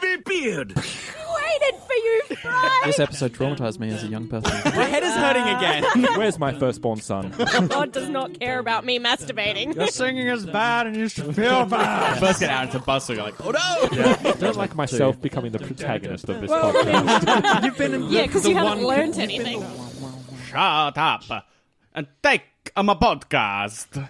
baby beard. Waited for you, Fry. This episode traumatized me as a young person. My head is hurting again. Where's my firstborn son? God does not care about me masturbating. Your singing is bad and you should feel bad. First get out into bus, you're like, oh no! I don't like myself becoming the protagonist of this podcast. You've been in Yeah, because you haven't learned anything. Shut up and take my podcast.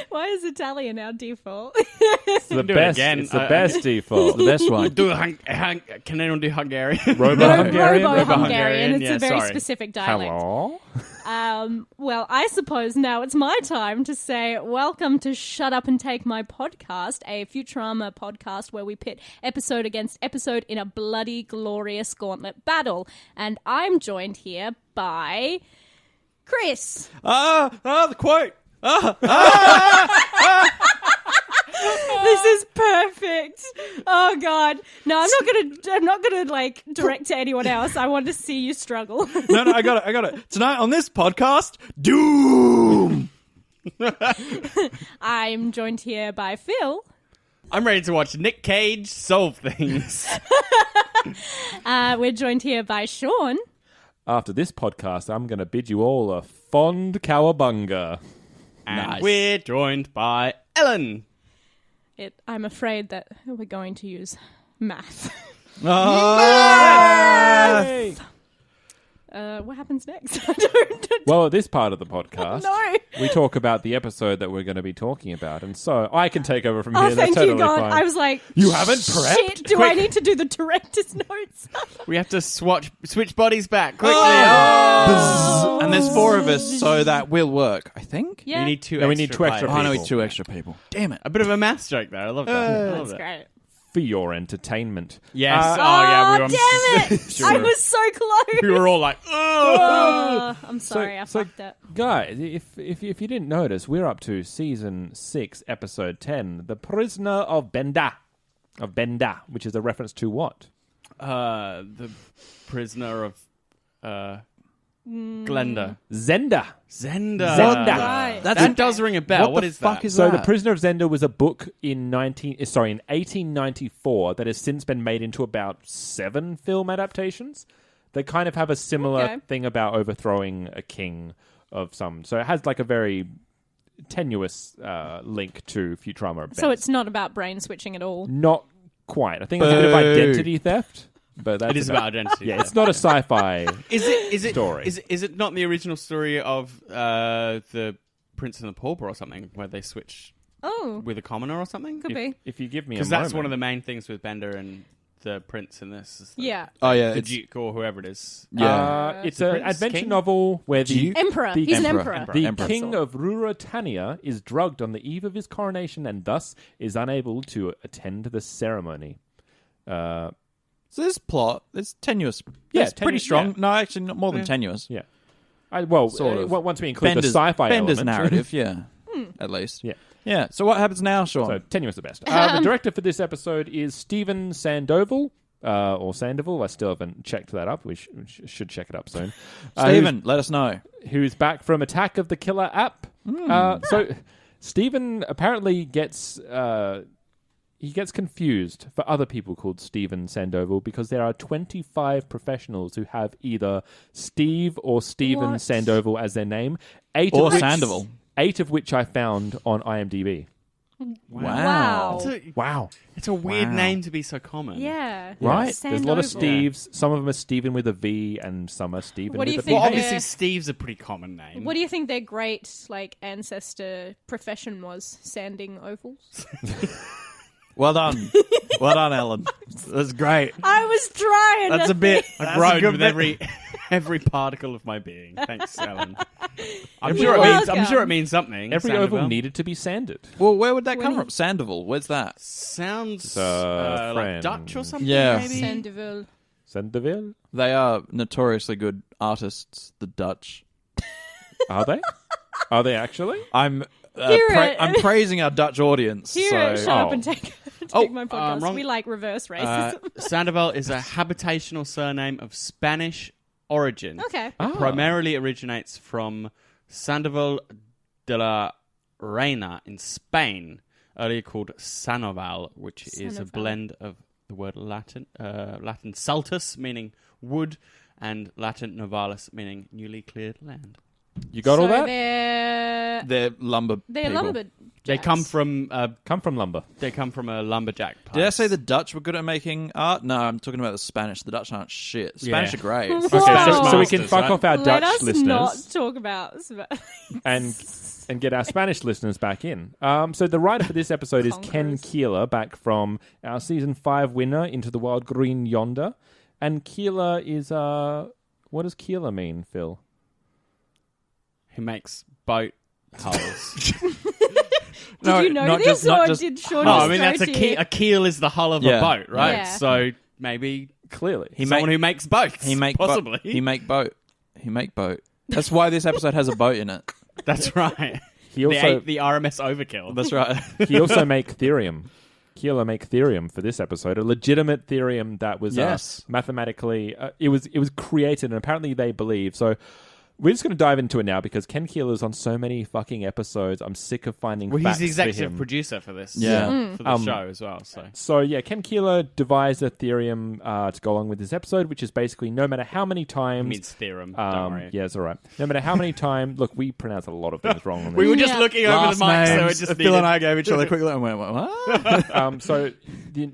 Why is Italian our default? It's the Do it best. again. It's the best default. the best one. Can anyone do Hungarian? Robo-Hungarian. Robo-Hungarian. It's Yeah, a very sorry. specific dialect. Hello. Well, I suppose now it's my time to say welcome to Shut Up and Take My Podcast, a Futurama podcast where we pit episode against episode in a bloody, glorious gauntlet battle. And I'm joined here by Chris. The quote. This is perfect. Oh God! No, I'm not gonna like direct to anyone else. I want to see you struggle. No, I got it. Tonight on this podcast, Doom. I'm joined here by Phil. I'm ready to watch Nick Cage solve things. We're joined here by Sean. After this podcast, I'm going to bid you all a fond cowabunga. And Nice. we're joined by Ellen. I'm afraid that we're going to use math. What happens next? I don't. Well, at this part of the podcast, No. we talk about the episode that we're going to be talking about. And so I can take over from Oh, here. That's thank totally you, God. fine. I was like, You haven't prepped? Shit, do I need to do the director's notes? We have to switch bodies back quickly. Oh. And there's 4 of us, so that will work, I think. Yeah, You need two. No, we extra need 2 extra players. I know people. it's 2 extra people. Damn it. A bit of a maths joke there. I love that. I love that's it. great. For your entertainment. Yes. Uh, yeah. We were, Damn it! Sure. I was so close. We were all like, Oh, I'm sorry, I So, fucked it. guys, if you didn't notice, we're up to season 6, episode 10, The Prisoner of Benda. Which is a reference to what? the prisoner of Glenda. Zenda. Zenda. Right. That does ring a bell. What the is fuck that? is So that? The Prisoner of Zenda was a book in 1894 that has since been made into about 7 film adaptations. They kind of have a similar thing about overthrowing a king of some. So it has like a very tenuous link to Futurama. at So best. it's not about brain switching at all. Not quite. I think it's a bit of identity theft. But that's It is about identity. Yeah, it's not a sci-fi. Is it story. Is it not the original story of the Prince and the Pauper or something, where they switch Oh, with a commoner or something? could be. If you give me a Because moment. that's one of the main things with Bender and the Prince in this. Is Yeah. Oh, yeah. the It's, Duke or whoever it is. yeah. It's The an Prince, adventure King? novel where the Duke? Emperor. The He's an Emperor. emperor. The Emperor. king of Ruritania is drugged on the eve of his coronation and thus is unable to attend the ceremony. So this plot, it's tenuous. Yeah, It's pretty tenuous, strong. yeah. No, actually, not more than tenuous. Yeah. Sort of. Once we include the Bender's sci-fi Bender's element. narrative, yeah. At least. Yeah. Yeah. So what happens now, Sean? So tenuous at best. The director for this episode is Stephen Sandoval. Or Sandoval. I still haven't checked that up. We should check it up soon. Stephen, let us know. Who's back from Attack of the Killer app. So Stephen apparently gets confused for other people called Stephen Sandoval because there are 25 professionals who have either Steve or Stephen What? Sandoval as their name. Or Sandoval. 8 of which I found on IMDb. Wow. Wow. It's a weird Wow. name to be so common. Yeah. Right? There's a lot of Sandoval. Steves. Some of them are Stephen with a V and some are Stephen What do with you a think? Well, PH. obviously, Yeah. Steve's a pretty common name. What do you think their great ancestor profession was? Sanding ovals? Well done. Well done, Ellen. That's great. I was trying. That's a bit. I that's a groaned good with bit. every particle of my being. Thanks, Ellen. I'm You're sure it means something. Every Sandoval. oval needed to be sanded. Well, where would that When come he- from? Sandoval. Where's that? Sounds friend. like Dutch or something. Yeah. maybe? Sandoval. Sandoval? They are notoriously good artists, the Dutch. Are they? Are they actually? I'm Hear it. I'm praising our Dutch audience. Here, so shut up and take my podcast. wrong. We like reverse racism. Sandoval is a habitational surname of Spanish origin. Okay. It primarily originates from Sandoval de la Reina in Spain, earlier called Sanoval, which is a blend of the word Latin saltus, meaning wood, and Latin novalis, meaning newly cleared land. You got all that? They're lumber They're people. lumberjacks. They come from lumber. They come from a lumberjack place. Did I say the Dutch were good at making art? No, I'm talking about the Spanish. The Dutch aren't shit. Spanish are great. Wow. Okay, so we can Masters, fuck right? off our Let Dutch us listeners not talk about and get our Spanish listeners back in. So the writer for this episode is Ken Keeler, back from our season 5 winner, Into the Wild Green Yonder. And Keeler is what does Keeler mean, Phil? He makes boat hulls. Did you know this, or did Sean No, just I mean, throw that's to you? a keel is the hull of a boat, right? Yeah. So maybe Clearly. someone who makes boats. He make possibly. He make boat. That's why this episode has a boat in it. That's right. He also the RMS Overkill. That's right. he also make therium. Keeler make therium for this episode, a legitimate therium that was mathematically it was created, and apparently they believe so. We're just going to dive into it now because Ken Keeler's on so many fucking episodes. I'm sick of finding facts he's the for executive him. producer for this. Yeah. For the show as well. So yeah, Ken Keeler devised a theorem to go along with this episode, which is basically no matter how many times... It means theorem, don't worry. Yeah, it's all right. No matter how many times... Look, we pronounce a lot of things wrong. On We this. were just looking over the mic, so it just Phil and I gave each other a quick look and went, what?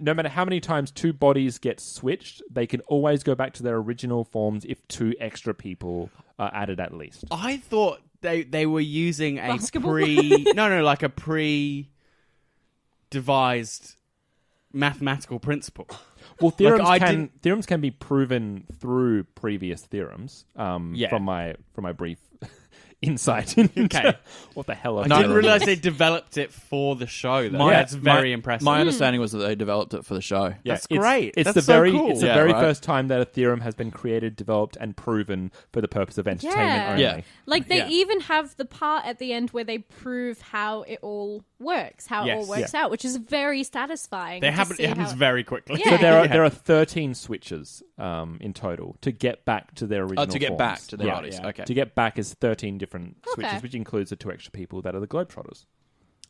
No matter how many times 2 bodies get switched, they can always go back to their original forms if 2 extra people are added at least. I thought they were using a Basketball? like a pre-devised mathematical principle. Well, theorems Like, theorems can be proven through previous theorems. From my brief insight into Okay. what the hell I didn't realize they developed it for the show, though. That's very impressive. My understanding was that they developed it for the show. Yeah, That's great. It's That's the so very cool. it's the Yeah, very right. first time that a theorem has been created, developed, and proven for the purpose of entertainment only. Yeah. Like, they Yeah. even have the part at the end where they prove how it all works, how it all Yes. works out, which is very satisfying. It to see happens how very quickly. Yeah. So there are 13 switches in total to get back to their original To get forms. back to their Yeah. bodies. Yeah. Okay. To get back is 13 different switches, Okay. which includes the 2 extra people that are the Globetrotters.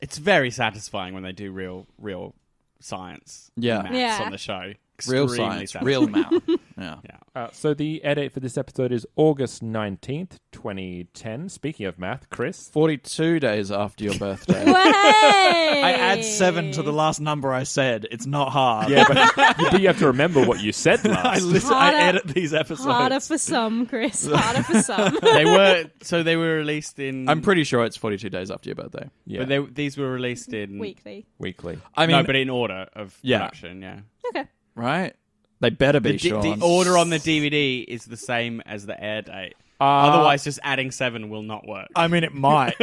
It's very satisfying when they do real science and Yeah. maths Yeah. on the show. Real Extremely science. satisfying. Real math. Yeah. So the air date for this episode is August 19th, 2010. Speaking of math, Chris. 42 days after your birthday. Way! I add 7 to the last number I said. It's not hard. Yeah, but you have to remember what you said last. Harder- I edit these episodes. Harder for some, Chris. Harder for some. They were released in. I'm pretty sure it's 42 days after your birthday. Yeah, But these were released in Weekly. weekly. I mean, no, but in order of Yeah. production. Yeah. Okay. right? They better be, Sean. The order on the DVD is the same as the air date. Uh, Otherwise, just adding 7 will not work. I mean, it might.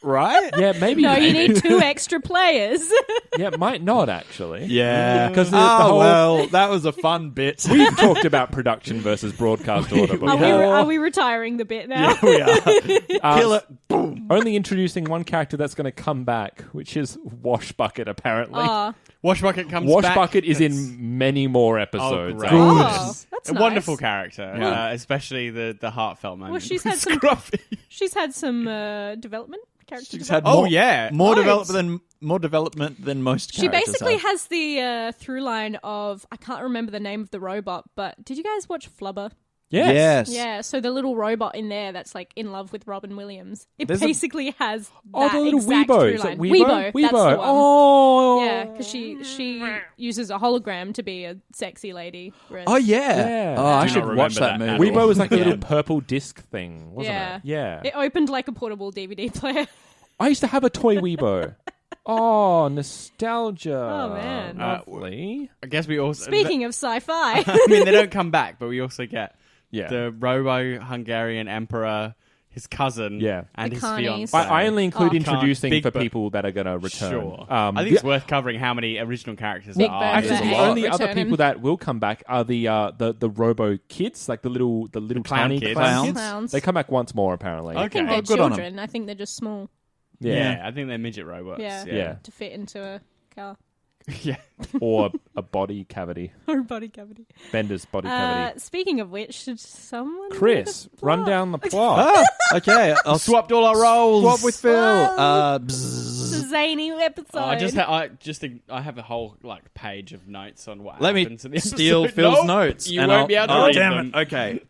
Right? Yeah, maybe. No, you need 2 extra players. Yeah, it might not actually. Yeah. Because the Oh, whole, well, that was a fun bit. we've talked about production versus broadcast order before. Are we retiring the bit now? we are. Kill it. Boom. Only introducing one character that's going to come back, which is Washbucket, apparently. Washbucket comes back. Washbucket is That's in many more episodes. great. Oh, that's a nice. wonderful character, Yeah. especially the heartfelt moment. Well, she's had some. Scruffy. She's had some development. Character She's development. had more, yeah. more Loads. development than most She characters basically have. has the through line of, I can't remember the name of the robot, but did you guys watch Flubber? Yes. Yeah, so the little robot in there that's like in love with Robin Williams. It There's a- basically has that Oh, the little exact Weebo. through Is that line. Weebo? That's the one. Oh. Yeah, because she uses a hologram to be a sexy lady. whereas- Oh, yeah. Yeah. Oh, I Do should not watch remember that that movie. at Weebo was like a Yeah. little purple disc thing, wasn't Yeah. it? Yeah. It opened like a portable DVD player. I used to have a toy Weebo. Oh, nostalgia. Oh, man. Lovely. I guess we also. Speaking of sci-fi. I mean, they don't come back, but we also get Yeah. the Robo-Hungarian emperor, his cousin, Yeah. and The his Carnies. fiance. I only include Oh. introducing Big for Ber- people that are going to return. Sure. I I think it's worth covering how many original characters Big there are. Bertha Actually, There's the a lot. only other Returning. people that will come back are the Robo kids, like the little clown tiny kids. clown kids. Clowns. They come back once more, apparently. Okay. I think they're good on 'em. children. I think they're just small. Yeah. I think they're midget robots. Yeah. Yeah. To fit into a car. Yeah. or a body cavity. Or body cavity. Bender's body cavity. Speaking of which, should someone... Chris, run down the plot. Okay, I'll Swapped all our roles. swap with Phil. It's Bzzz. a zany episode. I have a whole page of notes on what Let happens me in the episode. steal Phil's Nope, notes. You and won't be able to oh, read damn them. it. Okay.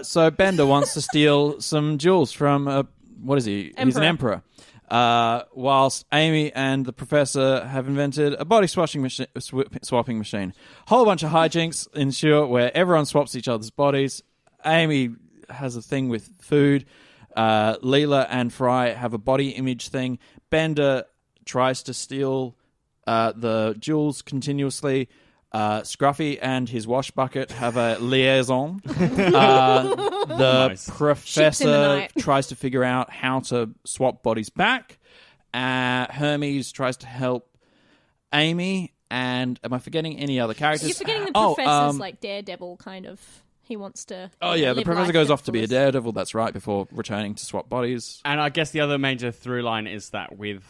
So Bender wants to steal some jewels from what is he? He's an emperor. Whilst Amy and the professor have invented a body swapping machine. Whole bunch of hijinks ensue where everyone swaps each other's bodies. Amy has a thing with food. Leela and Fry have a body image thing. Bender tries to steal the jewels continuously. Scruffy and his wash bucket have a liaison. The Nice. professor tries to figure out how to swap bodies back. Hermes tries to help Amy. And am I forgetting any other characters? You're forgetting the professor's daredevil kind of... He wants to... Oh, yeah, the live professor life goes to off to be a fullest. daredevil, that's right, before returning to swap bodies. And I guess the other major through line is that with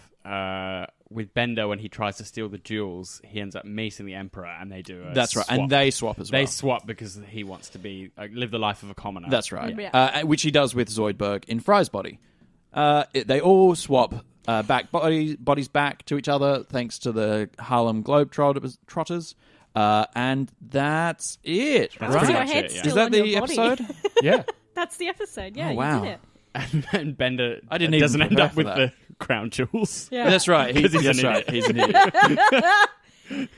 Bender, when he tries to steal the jewels, he ends up meeting the Emperor, and they do a That's right, swap. and they swap as well. They swap because he wants to be live the life of a commoner. That's right. Yeah. Which he does with Zoidberg in Fry's body. They all swap bodies back to each other thanks to the Harlem Globetrotters. And that's it. That's right? your much head it, yeah. still Is that on the your body. episode? Yeah. That's the episode. Yeah, Oh, wow. you did it. And Bender I didn't even doesn't end prepare up for with that. the crown jewels. Yeah. That's right. Because he's That's an right. idiot. He's an idiot.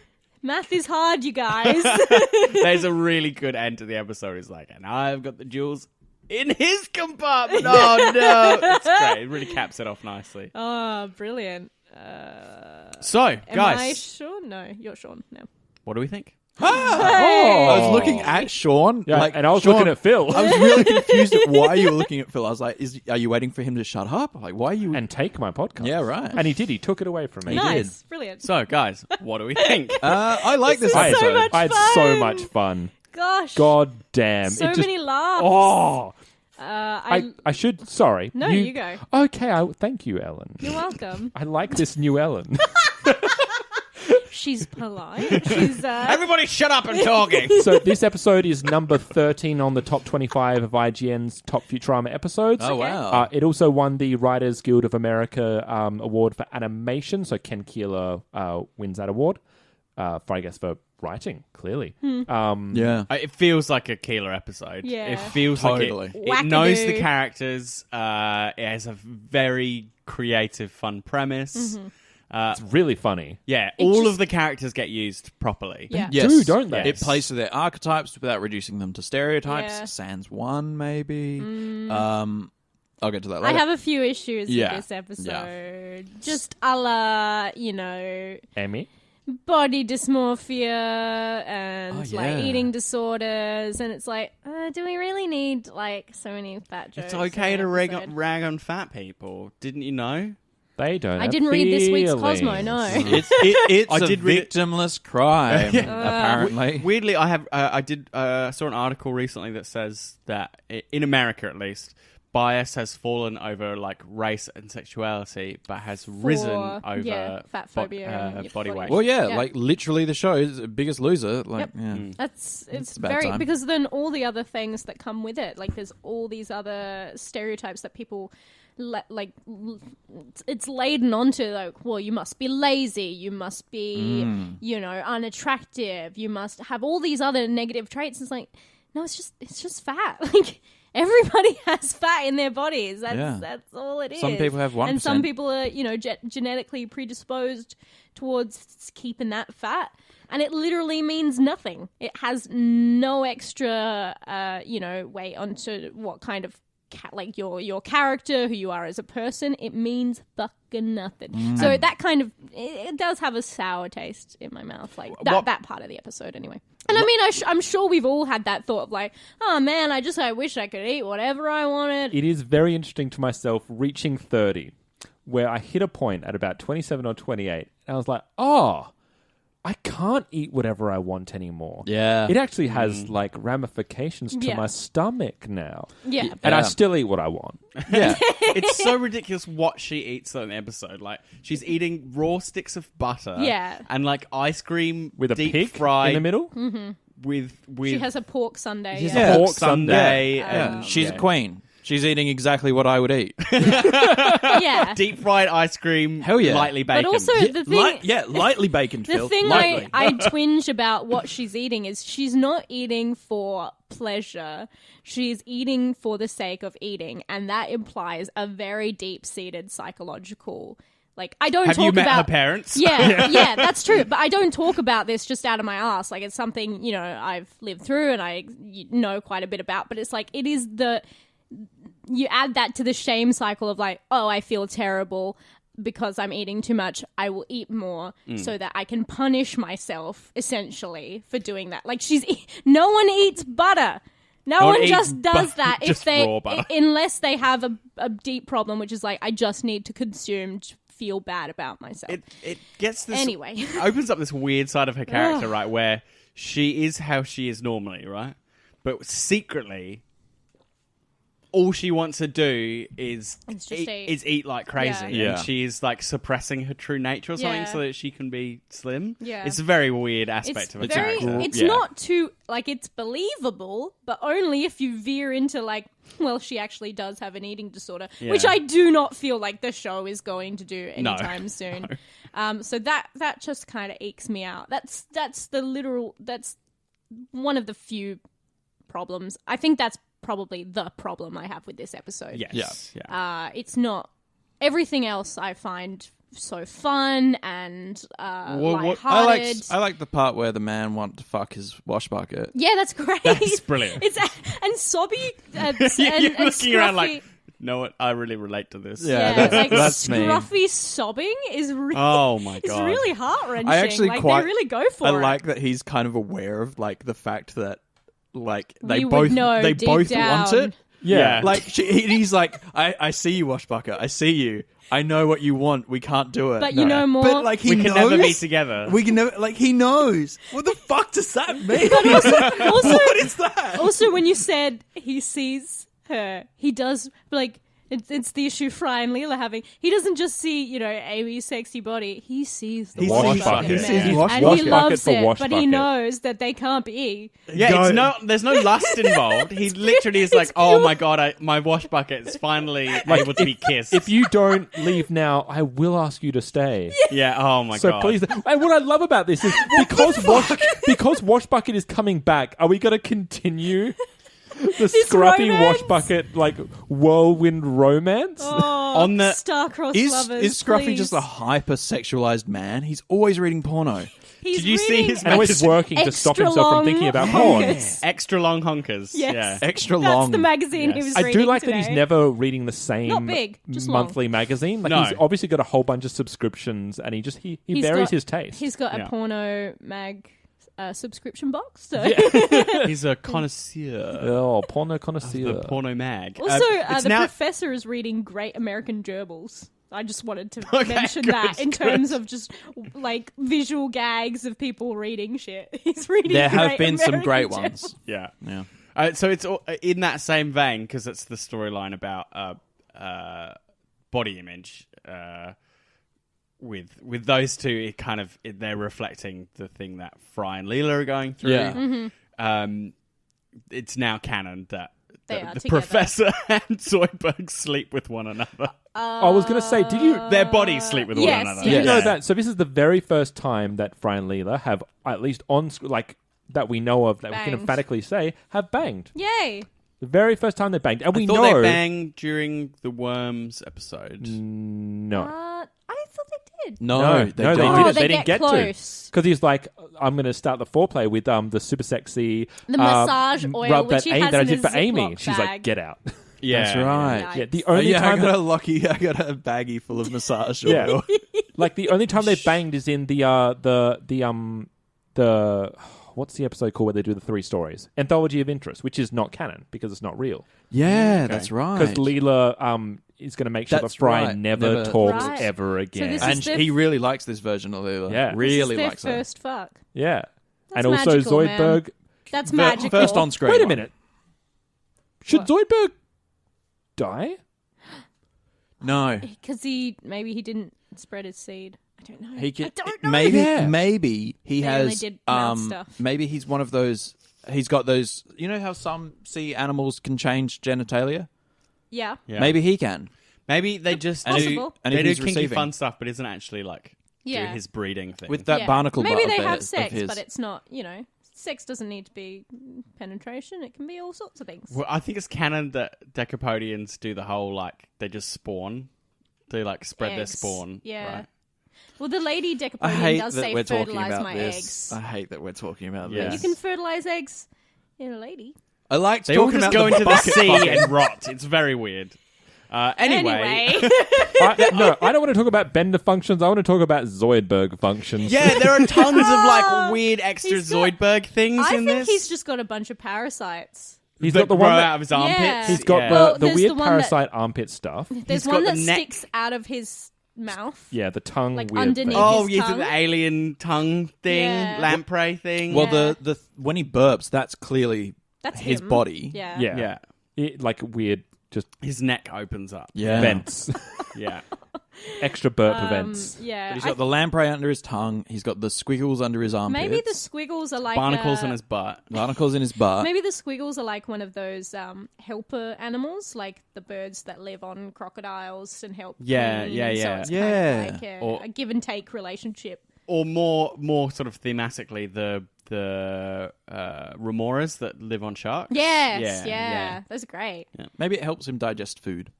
Math is hard, you guys. There's a really good end to the episode. It's like, and I've got the jewels in his compartment. Oh no, it's great. It really caps it off nicely. Oh, brilliant. So, Am I guys, Sean? No, you're Sean. No. what do we think? I was looking at Sean. Yeah, like, and I was Sean, looking at Phil. I was really confused at why you were looking at Phil. I was like, are you waiting for him to shut up? Like, why are you... and take my podcast. Yeah, right. And he did. He took it away from me. Nice. Brilliant. So, guys, what do we think? I like this I, episode. much I had so fun. much fun. Gosh. God damn. So it just, many laughs. Oh. I I should... Sorry. No, you go. Okay. Thank you, Ellen. You're welcome. I like this new Ellen. She's polite. She's Everybody shut up and talking. So this episode is number 13 on the top 25 of IGN's top Futurama episodes. Oh, wow. It also won the Writers Guild of America award for animation. So Ken Keeler wins that award for writing, clearly. Yeah. It feels like a Keeler episode. Yeah. It feels Totally. like it knows the Wackadoo. characters. It has a very creative, fun premise. It's really funny. Yeah, It all just- of the characters get used properly. yeah. Yes. Do, don't they? It plays to their archetypes without reducing them to stereotypes. Yeah. Sans one, maybe. I'll get to that I later. have a few issues Yeah. with this episode. Just a la, Amy? body dysmorphia and Oh, yeah. eating disorders, and it's like, do we really need so many fat jokes? It's okay in to an episode? rag on fat people. Didn't you know? They don't I have didn't read this week's feelings. Cosmo, no. It's I a did read it- victimless crime, apparently. Weirdly, I saw an article recently that says that in America, at least, bias has fallen over race and sexuality, but has risen over fat phobia and body weight. Well, yeah, Yeah. literally the show is the biggest loser. Yep. Yeah. It's a bad very time. because then all the other things that come with it, there's all these other stereotypes that people it's laden onto, well, you must be lazy, you must be unattractive, you must have all these other negative traits. It's like, no, it's just fat. Everybody has fat in their bodies. That's all it is. Some people have 1%. and some people are genetically predisposed towards keeping that fat. And it literally means nothing. It has no extra, weight onto what kind of your character, who you are as a person. It means fucking nothing. So that kind of it does have a sour taste in my mouth, that part of the episode anyway. And I mean, I'm sure we've all had that thought of oh man, I wish I could eat whatever I wanted. It is very interesting to myself reaching 30, where I hit a point at about 27 or 28, and I was like, oh, I can't eat whatever I want anymore. Yeah. It actually has like ramifications to Yeah. my stomach now. Yeah. And I Yeah. still eat what I want. Yeah. It's so ridiculous what she eats in the episode. Like, she's eating raw sticks of butter. Yeah. And, like, ice cream With a deep pig fried in the middle? with She has a pork sundae. She's Yeah. a pork pork sundae. Yeah. And, She's a queen. She's eating exactly what I would eat. Yeah. Deep fried ice cream. Hell yeah. Lightly bacon. But also the thing, lightly bacon, the Phil. thing lightly. I twinge about what she's eating is she's not eating for pleasure. She's eating for the sake of eating, and that implies a very deep-seated psychological. Like, I don't Have talk you met about her parents? Yeah, that's true. But I don't talk about this just out of my ass. Like, it's something, you know, I've lived through and I know quite a bit about. But it's like, it is you add that to the shame cycle of like, oh, I feel terrible because I'm eating too much. I will eat more so that I can punish myself, essentially, for doing that. Like, no one eats butter. No one one eats just does that just raw butter. unless they have a deep problem, which is like, I just need to consume to feel bad about myself. It gets this. Anyway. Opens up this weird side of her character, right? Where she is how she is normally, right? But secretly, all she wants to do is eat like crazy. Yeah. And she is like suppressing her true nature or something Yeah. so that she can be slim. Yeah. It's a very weird aspect of her character. It's Yeah. not too like it's believable, but only if you veer into like, well, she actually does have an eating disorder, Yeah. which I do not feel like the show is going to do anytime soon. So that just kind of ekes me out. That's one of the few problems. I think that's probably the problem I have with this episode. Yes. Yeah. It's not everything else I find so fun and lighthearted. I like the part where the man wanted to fuck his wash bucket. Yeah, that's great. That's brilliant. And Sobby and You're and looking around Scruffy- like, know what? I really relate to this. Yeah, yeah, like that's me. Scruffy sobbing is really, Oh my it's god. really heart wrenching. I actually like quite they really go for I it. like that he's kind of aware of like the fact that like We would know they deep both down. want it. Yeah. Like he's like, I see you, wash bucket. I see you. I know what you want. We can't do it. But you know more. But like he we knows. can never be together. We can never. Like he knows. What the fuck does that mean? also, what is that? also, when you said he sees her, he does like. It's the issue Fry and Leela having. He doesn't just see, you know, Amy's sexy body. He sees the He wash sees- bucket. he in sees there. wash and bucket he for loves it, wash but he bucket. knows that they can't be. Yeah, there's no lust involved. He literally is like, oh my god, my wash bucket is finally able to be kissed. If you don't leave now, I will ask you to stay. yeah, oh my So god. please, and what I love about this is because Wash Bucket is coming back, are we going to continue the scruffy romance? Wash Bucket like whirlwind romance? Oh, On the- star-crossed Is lovers. Scruffy please. just a hyper-sexualized man? He's always reading porno. He's Did you see reading his And always working to stop extra himself from long thinking about porn. honkers. Extra long honkers. Yes. Yeah. Extra That's long. the magazine he Yes. was I reading do like today. that he's never reading the same Not big, just long. monthly magazine. Like No. he's obviously got a whole bunch of subscriptions, and he He's varies got- his taste. He's got Yeah. a porno mag subscription box. So. He's a connoisseur Oh, porno of connoisseur. the porno mag. Also, it's the now professor is reading Great American Gerbils. I just wanted to Okay, mention good, that in good. terms of just like visual gags of people reading shit. He's reading. There have Great been some American great Gerbils. ones. yeah. Yeah. So it's in that same vein because it's the storyline about body image. With those two, they're reflecting the thing that Fry and Leela are going through. Yeah. Mm-hmm. It's now canon that They are the together. professor and Zoidberg sleep with one another. I was going to say, did you Their bodies sleep with yes, one another. Did you yes. know that? So this is the very first time that Fry and Leela have, at least like that we know of, that we can Banged. emphatically say, have banged. Yay! The very first time they banged, and we I thought know. they banged during the Worms episode. No, I thought they did. No, they no, don't. they Oh, didn't. they They didn't get get close. to because he's like, I'm going to start the foreplay with the super sexy The massage oil, rub which that, he has that I in did his for Amy. Ziploc She's bag. like, get out. Yeah, That's right. Yikes. Yeah, the Oh, only yeah, time I got a baggie full of massage oil. Yeah. Like the only time they banged is in the what's the episode called where they do the 3 stories? Anthology of Interest, which is not canon because it's not real. Yeah, that's right. Because Leela is going to make sure That's the Fry right. never talks Right. ever again. this And is their he really likes this version of Leela. Yeah. Really this is likes their her. first fuck. Yeah. That's And also magical, man. Zoidberg. That's magical. First on screen. Wait a minute. Should Zoidberg die? No. Because maybe he didn't spread his seed. I don't know. He can, I don't know. maybe Yeah. maybe he They only has did mouth stuff. maybe he's one of those. He's got those. You know how some sea animals can change genitalia? Yeah. Yeah. Maybe he can. Maybe they just Possible. And they if do he's kinky receiving fun stuff, but isn't actually like Yeah. do his breeding thing. with that Yeah. barnacle Maybe butt they of have of sex, his. but it's not, sex doesn't need to be penetration. It can be all sorts of things. Well, I think it's canon that Decapodians do the whole like they just spawn. They like spread their Eggs. spawn. Yeah. Right? Well, the lady I Decapodian hate does that say we're talking fertilize about my this. eggs. I hate that we're talking about Yeah. this. You can fertilize eggs in a lady. I like They all talking just about go the into the bucket sea fucking. and rot. It's very weird. Anyway. No, I don't want to talk about Bender functions. I want to talk about Zoidberg functions. Yeah, there are tons of like weird extra He's got- Zoidberg things I in think this. he's just got a bunch of parasites. He's that got the grow one out that, of his armpits. Yeah. he's got Yeah. Well, the there's weird the one parasite armpit stuff. There's got one the that neck- sticks out of his mouth. Yeah, the tongue Like weird underneath thing. Oh, his yeah, tongue. the alien tongue thing, Yeah. lamprey thing. Well, Yeah. the when he burps, that's clearly That's his him. body. Yeah. Yeah. yeah, Like weird, just his neck opens up. Yeah. vents. Yeah, Extra burp events. Yeah. But he's got the lamprey under his tongue. He's got the squiggles under his armpits. Maybe the squiggles are like barnacles in his butt. barnacles in his butt. Maybe the squiggles are like one of those helper animals, like the birds that live on crocodiles and help. Yeah, clean, yeah, so yeah. it's Yeah. kind of like Or- a give and take relationship. Or more sort of thematically, the remoras that live on sharks. Yes, Yeah, yeah. those are great. Maybe it helps him digest food.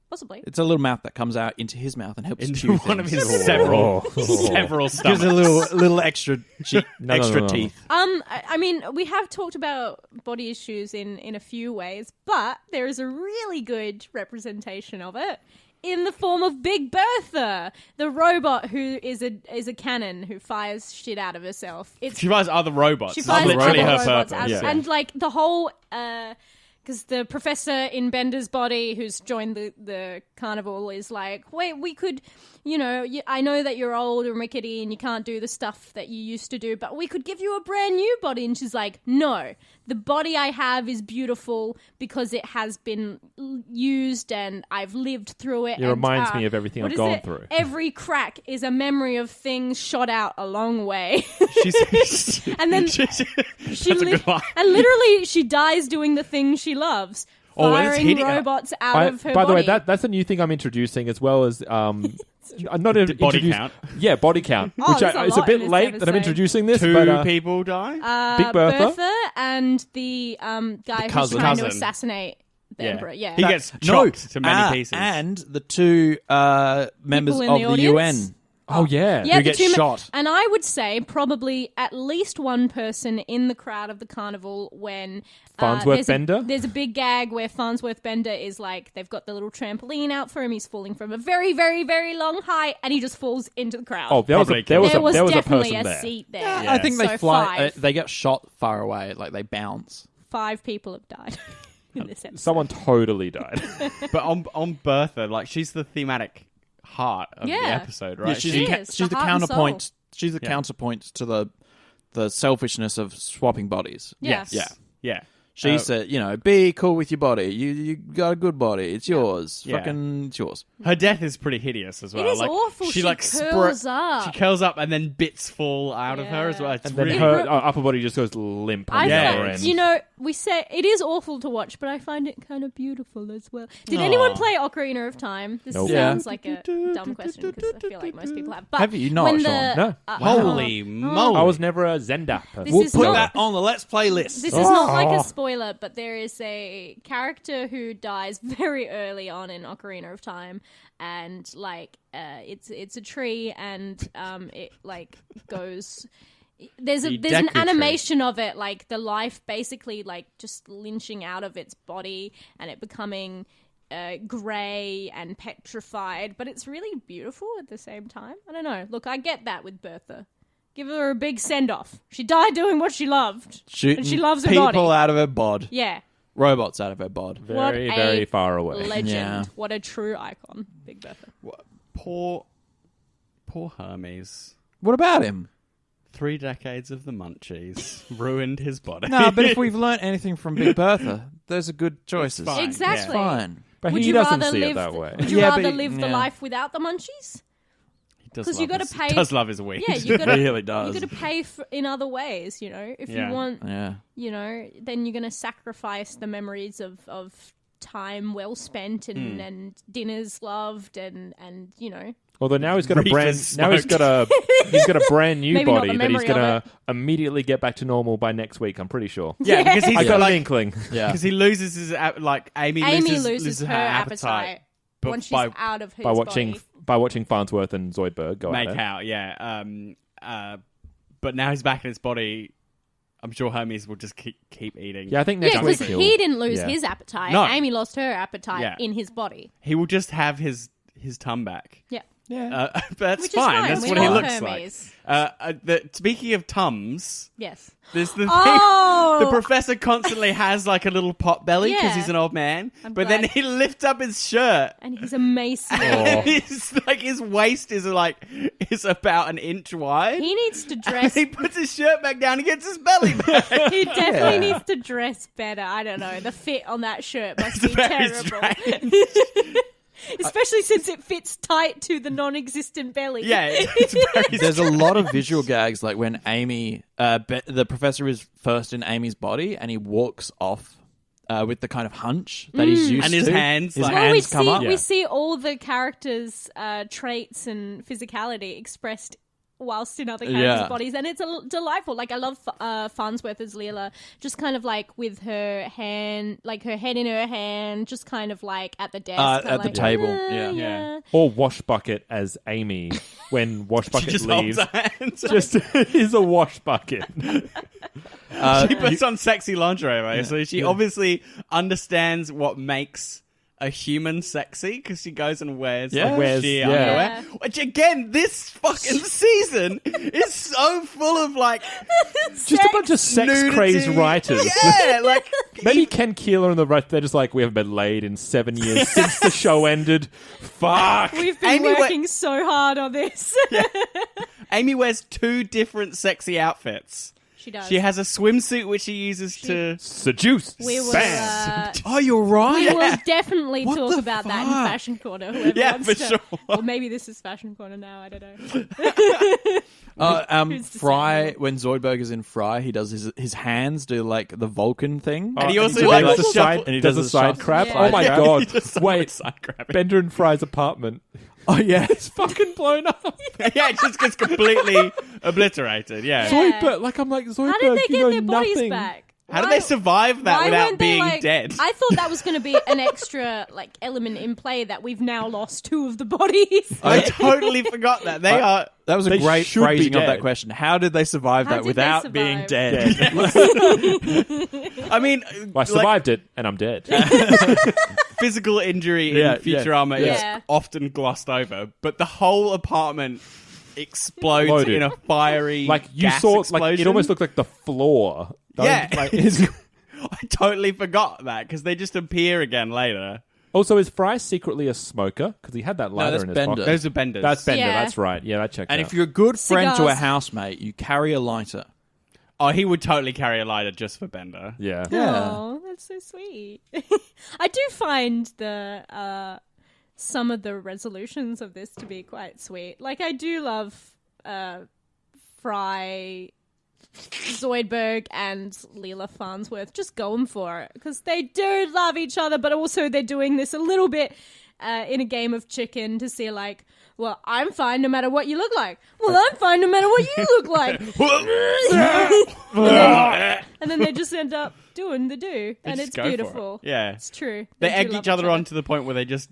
Possibly. It's a little mouth that comes out into his mouth and helps Into chew one of things. his several stomachs. Gives a little extra extra no. teeth. I mean, we have talked about body issues in a few ways, but there is a really good representation of it in the form of Big Bertha, the robot who is a cannon who fires shit out of herself. She fires other robots. She It's fires literally other her robots purpose. out, and like the whole. Because the professor in Bender's body who's joined the carnival is like, wait, we could, I know that you're old and rickety and you can't do the stuff that you used to do, but we could give you a brand new body. And she's like, no, the body I have is beautiful because it has been used and I've lived through it. It reminds me of everything what I've is gone it? through. Every crack is a memory of things shot out a long way. And then that's a li- good line. And literally, she dies doing the thing she loves, Oh, well, it's firing hitting- robots out of her By the way, body. that's a new thing I'm introducing, as well as not Body introduce- count. Yeah, body count. Oh, which there's a it's a lot bit in this late that I'm episode. introducing this, Two but people die. Big Bertha? and the guy who's cousin. trying to Cousin. assassinate the emperor. Yeah, He gets chopped to many pieces. And the two members People in of the the audience? UN. oh yeah, yeah, who the gets two shot. And I would say probably at least one person in the crowd of the carnival when Farnsworth Bender? There's a big gag where Farnsworth Bender is like, they've got the little trampoline out for him. He's falling from a very, very, very long height, and he just falls into the crowd. Oh, there was Probably there was there was a definitely person a there. seat there. Yeah. I think they So fly. 5. They get shot far away, like they bounce. 5 people have died in this episode. Someone totally died. But on Bertha, like she's the thematic heart of the Yeah. episode, Yeah, right? she's, She the, is, she's the the heart and counterpoint. soul. She's the Yeah. counterpoint to the selfishness of swapping bodies. Yes. Yeah. yeah. She said, be cool with your body. You got a good body. It's yours. Yeah. Fucking it's yours. Her death is pretty hideous as well. is like, awful. She like curls up. She curls up, and then bits fall out of her as well. It's And then really her upper body just goes limp on I the Yeah. other find, end. we say it is awful to watch, but I find it kind of beautiful as well. Did anyone play Ocarina of Time? This Nope. sounds Yeah. like a dumb question because I feel like most people have. But Have you not, when Sean? No. holy moly! I was never a Zenda person. This We'll is put not- that on the Let's Play list. This is not like Oh. a spoiler, but there is a character who dies very early on in Ocarina of Time, and it's a tree, and it like goes. There's The an Deku tree. animation of it, like the life basically like just lynching out of its body and it becoming grey and petrified, but it's really beautiful at the same time. I don't know. Look, I get that with Bertha. Give her a big send off. She died doing what she loved, Shooting and she loves her people body. out of her bod. Yeah. robots out of her bod. Very, What very a far away. Legend. Yeah. What a true icon, Big Bertha. Poor Hermes. What about him? 3 decades of the munchies ruined his body. No, but if we've learnt anything from Big Bertha, those are good choices. fine. Exactly. It's fine. But Would he you doesn't rather see live it that way. Would you Yeah, rather but- live the yeah. life without the munchies? He does 'Cause you love gotta his- pay- does love his weed. Yeah, you gotta. really does. You got to pay in other ways. You know, if Yeah. you want, Yeah. you know, then you're going to sacrifice the memories of time well spent and dinners loved and you know. Although now he's got a Reefer's brand he's got a brand new Maybe not body the that he's memory of gonna immediately get back to normal by next week. I'm pretty sure. Yeah, because he's I got like, an inkling. Yeah. because he loses his Amy loses her appetite but once she's by out of his by watching body. Farnsworth and Zoidberg go make at it. out. Yeah. But now he's back in his body. I'm sure Hermes will just keep eating. Yeah, I think Yeah, next because week he didn't lose yeah. his appetite. No. Amy lost her appetite Yeah. in his body. He will just have his tum back. Yeah. Yeah. But that's Which is fine. fine. That's We what he love looks Hermes. like. Speaking of tums, Yes. there's the Oh! thing. The professor constantly has like a little pot belly because Yeah. he's an old man. I'm but then glad. he lifts up his shirt. And he's emaciated. Oh. It's like his waist is about an inch wide. He needs to And dress. he puts his shirt back down and gets his belly back. He definitely needs to dress better. I don't know. The fit on that shirt must be very terrible. Especially since it fits tight to the non-existent belly. Yeah, it's very There's a lot of visual gags, like when Amy, the professor is first in Amy's body, and he walks off with the kind of hunch that he's used And to. his hands, his like- Well, we hands come see up. we see all the characters' traits and physicality expressed whilst in other characters' Yeah. bodies, and it's delightful. Like I love Farnsworth as Leela, just kind of like with her hand, like her head in her hand, just kind of like at the desk, kinda at the like, table. "Ah, Yeah. Or Washbucket as Amy when She Washbucket just leaves. holds her hands. Just is a wash bucket. She puts on sexy lingerie, right? So she obviously understands what makes a human sexy because she goes and wears like, Wears- sheer yeah. underwear. Which again, this fucking season is so full of like Just a bunch of sex nudity. crazed writers. Yeah, like Maybe Ken Keeler and the rest, they're just like, we haven't been laid in 7 years since the show ended. Fuck. We've been Amy working so hard on this. Amy wears 2 different sexy outfits. She does. She has a swimsuit which she uses to. Seduce. We will. Bam. Oh, you're right. We will definitely What talk the about that in fuck? Fashion Corner. Whoever Yeah, wants for to. sure. Or maybe this is Fashion Corner now. I don't know. Who's to Fry, say? when Zoidberg is in Fry, he does his hands do like the Vulcan thing. And he also does like the shuffle- side, and he does does a a side shuffle. crab. Yeah. Oh my Yeah. god! He does so Wait, much side grabbing. Bender and Fry's apartment. Oh yeah, It's fucking blown up. Yeah, it just gets completely obliterated. Yeah. Yeah. Zoidberg, like I'm like Zoidberg. How did they you get know their bodies nothing. back? How did they survive that why without weren't they, being like- dead? I thought that was going to be an extra like element in play that we've now lost 2 of the bodies. I totally forgot that. They are. that was a They great should be phrasing of dead. that question. How did they survive How that did without they being survive? dead? I mean, Well, I survived it, and I'm dead. physical injury in Yeah, Futurama is Yeah. often glossed over, but the whole apartment explodes Exploded. in a fiery Like you gas saw, explosion. like it almost looked like the floor. Yeah. Like, I totally forgot that because they just appear again later. also, is Fry secretly a smoker? Because he had that lighter that's in his Bender. pocket. Those are Benders. That's Bender. Yeah. That's right. Yeah, that checked And out. if you're a good friend to a Cigars. housemate, you carry a lighter. Oh, he would totally carry a lighter just for Bender. yeah. Oh, that's so sweet. I do find the some of the resolutions of this to be quite sweet. Like I do love Fry, Zoidberg, and Leela Farnsworth just going for it because they do love each other, but also they're doing this a little bit in a game of chicken to see like, well, I'm fine no matter what you look like. Well, I'm fine no matter what you look like. And then they just end up doing the do, and just it's go for it. beautiful. Yeah. It's true. They do egg love each other on to the point where they just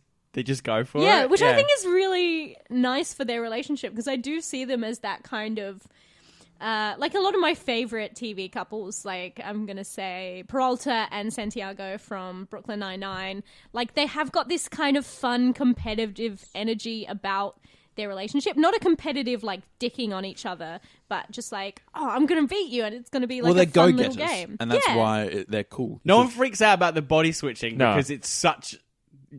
go for it. Yeah, which I think is really nice for their relationship because I do see them as that kind of like a lot of my favorite TV couples, like I'm gonna say Peralta and Santiago from Brooklyn Nine-Nine, like they have got this kind of fun, competitive energy about their relationship. Not a competitive, like, dicking on each other, but just like, oh, I'm going to beat you, and it's going to be like they're a fun little go-getters, game. and that's why they're cool. No one freaks out about the body switching because it's such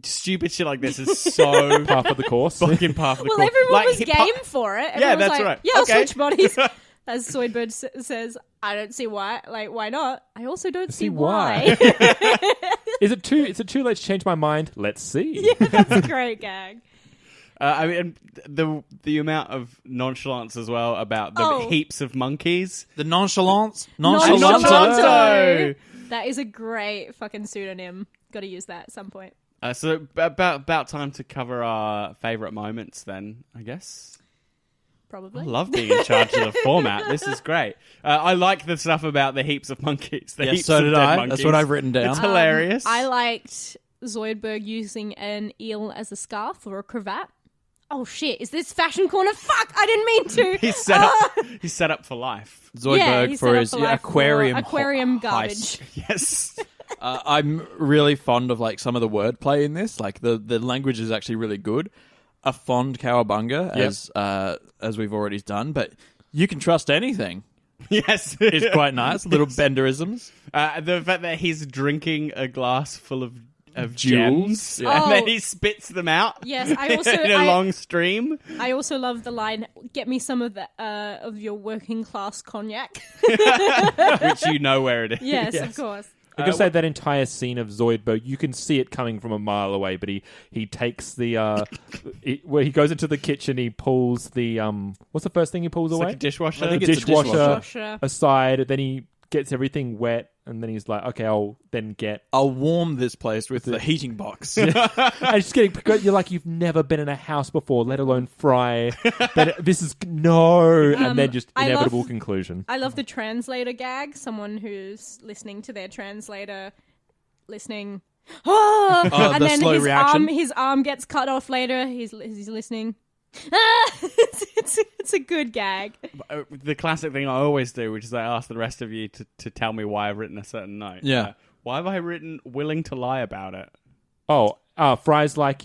stupid shit like this is so Half of the course. fucking part of the Well, course. everyone Like, was hip game hop- for it. Yeah, Everyone was that's like, right. Yeah, I'll Okay. switch bodies. As Zoidberg says, I don't see why. Like, why not? I also don't see why. Is it too late to change my mind? Let's see. Yeah, that's a great gag. I mean, the amount of nonchalance as well about the heaps of monkeys. The nonchalance, Nonchalanto. That is a great fucking pseudonym. Got to use that at some point. So about time to cover our favourite moments then, I guess. Probably. I love being in charge of the format. This is great. I like the stuff about the heaps of monkeys. The Yeah, heaps so of did dead I. monkeys. That's what I've written down. It's hilarious. I liked Zoidberg using an eel as a scarf or a cravat. Oh shit, is this Fashion Corner? Fuck, I didn't mean to. He's set up for life. Zoidberg he's for set up his for life for aquarium garbage. heist. Yes. I'm really fond of like some of the wordplay in this. Like the language is actually really good. A fond cowabunga, as we've already done, but you can trust anything. Yes. It's quite nice. Little Benderisms. The fact that he's drinking a glass full of Jewels. gems, Yeah. and then he spits them out. Yes, I also in a long stream. I also love the line, "Get me some of the of your working class cognac." Which you know where it is. Yes, of course. I can say that entire scene of Zoidberg, you can see it coming from a mile away, but he takes the where he goes into the kitchen, he pulls the what's the first thing he pulls away? Like a dishwasher. I think the it's a dishwasher. Dishwasher. aside, then he gets everything wet, and then he's like, okay, I'll then get... I'll warm this place with the heating box. I just getting... You're like, you've never been in a house before, let alone fry. This is... No! And then just inevitable conclusion. I love the translator gag. Someone who's listening to their translator listening. And the then slow reaction. his arm gets cut off later. He's listening. It's a good gag. The classic thing I always do, which is I ask the rest of you to tell me why I've written a certain note. Yeah. Why have I written willing to lie about it? Fry's like,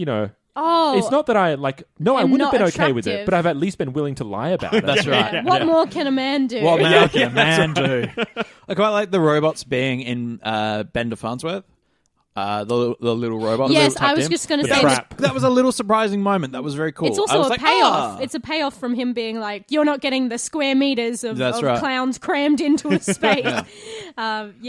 Oh, it's not that I like... No, I I'm wouldn't have not been okay with it, attractive. but I've at least been willing to lie about it. That's right. What more can a man do? What more can a man do? I quite like the robots being in Bender Farnsworth. The little robot. Yes, the little I was tucked in. just going to The say trap. That was a little surprising moment. That was very cool. It's I also was a like, payoff. It's a payoff from him being like, "You're not getting the square meters of That's right. clowns crammed into a space." Yeah.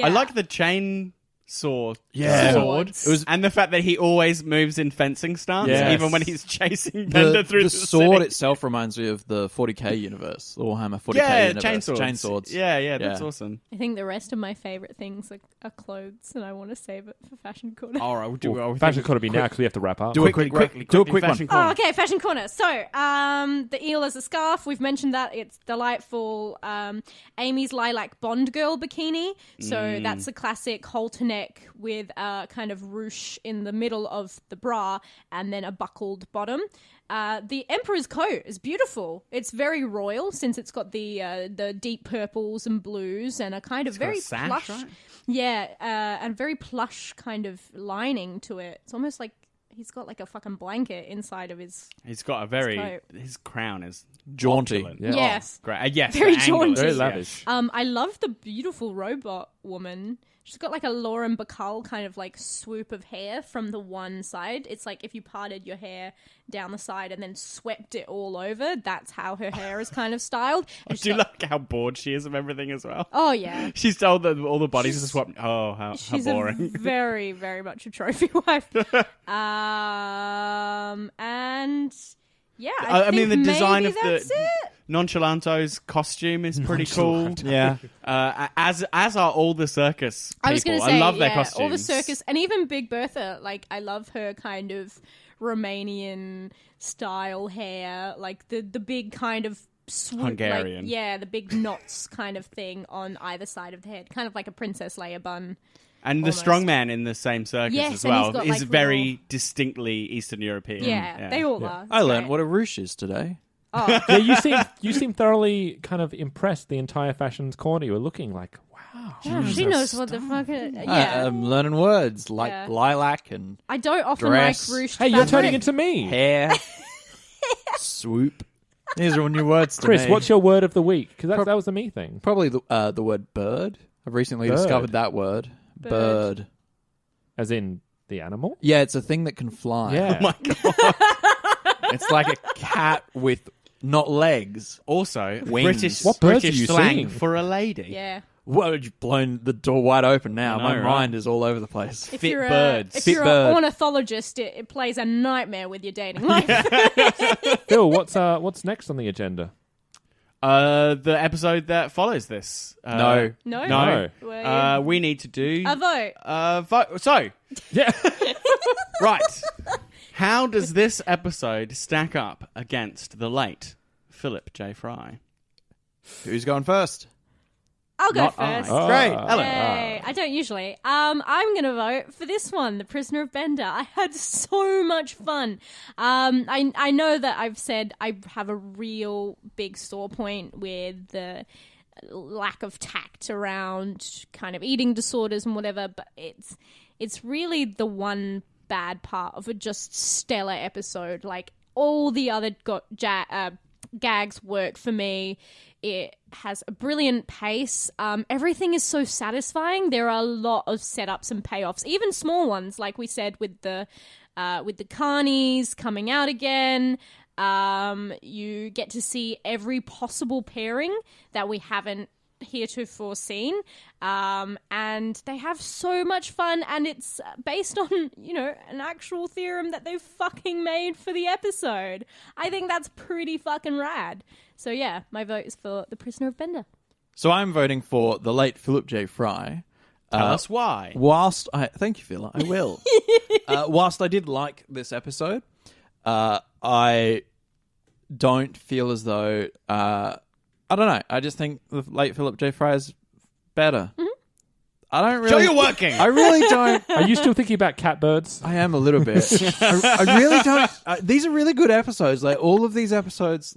I like the chainsaw sword. Swords. It was And the fact that he always moves in fencing stance, Yes. even when he's chasing Bender through the sword city. itself reminds me of the 40k universe, the Warhammer 40k Yeah, universe. Chainswords. Yeah, that's awesome. I think the rest of my favorite things are clothes, and I want to save it for Fashion Corner. All right, we'll Fashion got to be now because we have to wrap up. Do a quick one. Oh, okay, Fashion Corner. So, the eel as a scarf, we've mentioned that. It's delightful. Amy's lilac Bond girl bikini. So that's a classic halter neck with a kind of ruche in the middle of the bra and then a buckled bottom. The Emperor's coat is beautiful. It's very royal since it's got the deep purples and blues and a kind of very sash, plush, right? yeah, and very plush kind of lining to it. It's almost like he's got like a fucking blanket inside of his. He's got his crown is Jaunty. opulent. Yeah. Yes, Great. Yes, Very the angle is- jaunty. Very yeah. lavish. I love the beautiful robot woman. She's got like a Lauren Bacall kind of like swoop of hair from the one side. It's like if you parted your hair down the side and then swept it all over, that's how her hair is kind of styled. I do like how bored she is of everything as well. Oh yeah. She's told that all the bodies are swapped. Oh, how She's boring. a very, very much a trophy wife. And yeah, I mean, the think design maybe of that's the it. Nonchalanto's costume is pretty cool. Yeah. As are all the circus people. I was going to say, love their yeah, costumes. all the circus, and even Big Bertha. Like, I love her kind of Romanian style hair, like the big kind of swoop, Hungarian. like, yeah, the big knots kind of thing on either side of the head, kind of like a Princess Leia bun. And almost. the strongman in the same circus Yes, as and he's well got, is like, very little- distinctly Eastern European. Yeah, they all are. I It's learned great. what a ruche is today. Oh, Yeah, you seem thoroughly kind of impressed the entire Fashion's Corner. You were looking like, wow. yeah, she knows what the fuck. Yeah. Yeah, I'm learning words like Yeah. lilac and I don't often Dress. like ruched Hey, you're fabric. turning into me. hair. Swoop. These are all new words to Chris, me. what's your word of the week? Because that was a me thing. Probably the word bird. I've recently discovered that word. Bird. As in the animal? Yeah, it's a thing that can fly. Yeah. Oh my god. It's like a cat with not legs. Also, Wings. What birds British are you slang seeing? for a lady. Yeah. Well, you've blown the door wide open now. I know, My right? mind is all over the place. If Fit you're birds. If Fit you're bird. an ornithologist, it plays a nightmare with your dating life. Phil, what's next on the agenda? The episode that follows this. No. No. Well, We need to do a vote. vote. So, Yeah. right. How does this episode stack up against the late Philip J. Fry? Who's going first? I'll go Not first. I. Great. Ellen. Yay. I don't usually. I'm going to vote for this one, The Prisoner of Benda. I had so much fun. I know that I've said I have a real big sore point with the lack of tact around kind of eating disorders and whatever, but it's really the one bad part of a just stellar episode. Like, all the other gags work for me. It has a brilliant pace. Everything is so satisfying. There are a lot of setups and payoffs, even small ones, like we said with the carnies coming out again. You get to see every possible pairing that we haven't heretofore seen, and they have so much fun, and it's based on, an actual theorem that they've fucking made for the episode. I think that's pretty fucking rad. So yeah, my vote is for The Prisoner of Benda. So I'm voting for the late Philip J. Fry. Tell us why. Thank you, Phil. I will. Whilst I did like this episode, I don't feel as though I don't know. I just think the late Philip J. Fry is better. Mm-hmm. I don't really. Show you're working. I really don't. Are you still thinking about catbirds? I am a little bit. I really don't. These are really good episodes. Like, all of these episodes,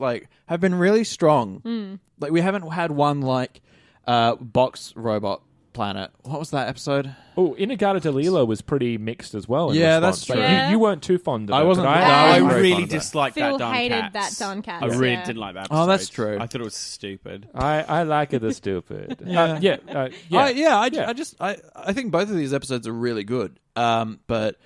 have been really strong. Like, we haven't had one like Box Robot Planet. What was that episode? Oh, Inagata Dalila was pretty mixed as well. In Yeah, response. that's Like, true. Yeah. You weren't too fond of it. I wasn't- but No, I I'm very really fond of that. disliked Phil that Darn hated Cats. that Darn Cats, I really yeah. didn't like that episode. Oh, that's true. I thought it was stupid. I like it as stupid. Yeah. Yeah. I think both of these episodes are really good. But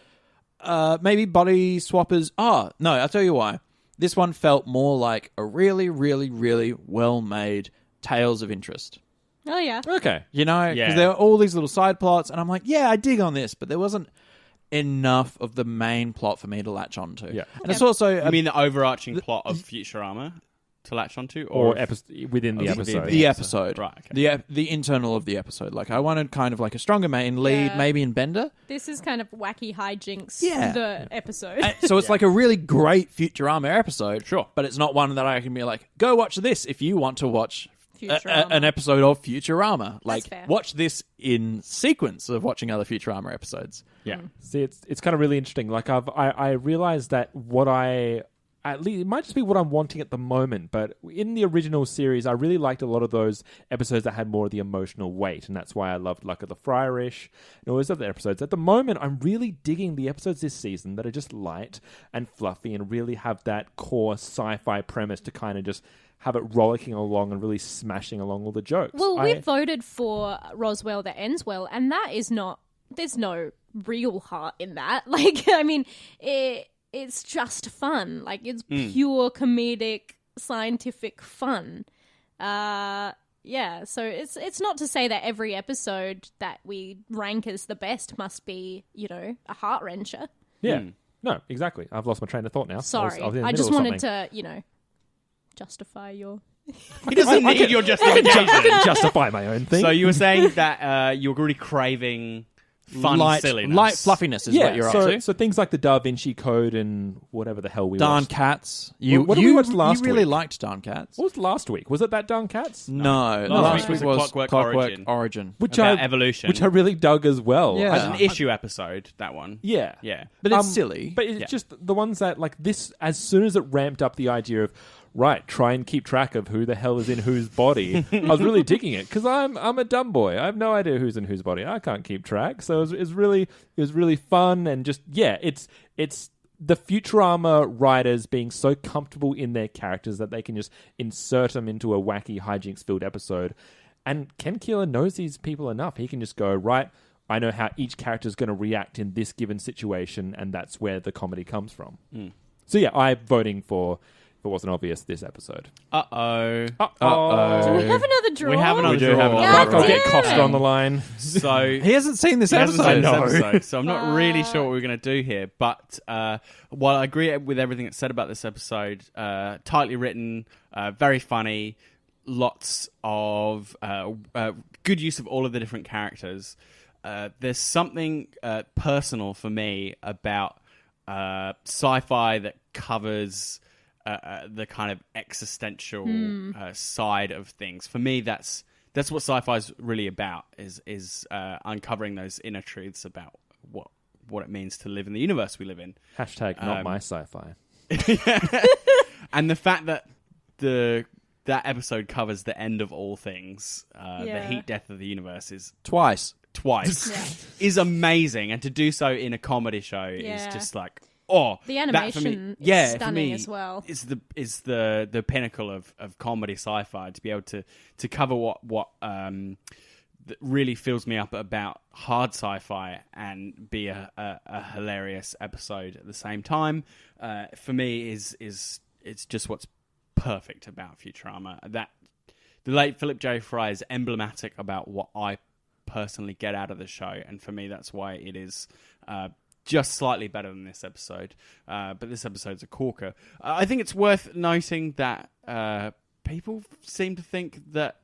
maybe Body Swappers. Oh, no, I'll tell you why. This one felt more like a really, really, really well-made Tales of Interest. Oh yeah. Okay. Because Yeah. there are all these little side plots, and I'm like, yeah, I dig on this, but there wasn't enough of the main plot for me to latch onto. Yeah. And it's also... I mean, the overarching plot of Futurama to latch onto? Or Or within the episode. the episode. Right, okay. The internal of the episode. Like, I wanted kind of like a stronger main lead, Yeah. maybe in Bender. This is kind of wacky hijinks. Yeah. The episode. So it's like a really great Futurama episode. Sure. But it's not one that I can be like, go watch this if you want to watch Futurama. an episode of Futurama. Like, fair. watch this in sequence of watching other Futurama episodes. Yeah. See, it's kind of really interesting. Like I realized that at least it might just be what I'm wanting at the moment, but in the original series, I really liked a lot of those episodes that had more of the emotional weight, and that's why I loved Luck of the Friarish and all those other episodes. At the moment, I'm really digging the episodes this season that are just light and fluffy and really have that core sci-fi premise to kind of just have it rollicking along and really smashing along all the jokes. Well, we voted for Roswell That Ends Well, and that is not... There's no real heart in that. Like, I mean, it's just fun. Like, it's pure comedic, scientific fun. Yeah, so it's not to say that every episode that we rank as the best must be, a heart-wrencher. Yeah. No, exactly. I've lost my train of thought now. Sorry. I was in the I middle just of wanted something. to, justify your... He doesn't need your I justification. can justify my own thing. So you were saying that you were really craving fun silliness. Light fluffiness is what you're up to. So things like the Da Vinci Code and whatever the hell we Darn watched. Cats. What did we watch last You really week? liked Darn Cats. What was last week? Was it that Darn Cats? No, Last last week week was was Clockwork Origin. Which About I evolution. Which I really dug as well. Yeah. As an issue episode, that one. Yeah. Yeah. But it's silly. But it's just the ones that, like, this, as soon as it ramped up the idea of, right, try and keep track of who the hell is in whose body, I was really digging it, because I'm a dumb boy. I have no idea who's in whose body. I can't keep track. So it was really fun, and just, yeah, it's the Futurama writers being so comfortable in their characters that they can just insert them into a wacky hijinks-filled episode. And Ken Keeler knows these people enough. He can just go, right, I know how each character is going to react in this given situation, and that's where the comedy comes from. So yeah, I'm voting for, if it wasn't obvious, this episode. Uh-oh. Do we have another draw? We have another do draw. have another Fuck, draw. I'll get Costa on the line. So He hasn't seen this He hasn't episode. seen this I know. episode, so I'm not really sure what we're going to do here. But while I agree with everything that's said about this episode, tightly written, very funny, lots of good use of all of the different characters. There's something personal for me about sci-fi that covers the kind of existential side of things. For me, that's what sci-fi is really about, is uncovering those inner truths about what it means to live in the universe we live in. Hashtag not my sci-fi. And the fact that that episode covers the end of all things, the heat death of the universe, is Twice. is amazing, and to do so in a comedy show is just like, oh, the that animation for me, is for stunning me as well. Is the pinnacle of comedy sci-fi, to be able to cover what that really fills me up about hard sci-fi and be a hilarious episode at the same time. For me, it's just what's perfect about Futurama. That the late Philip J. Fry is emblematic about what I personally get out of the show, and for me, that's why it is just slightly better than this episode. But this episode's a corker. I think it's worth noting that people seem to think that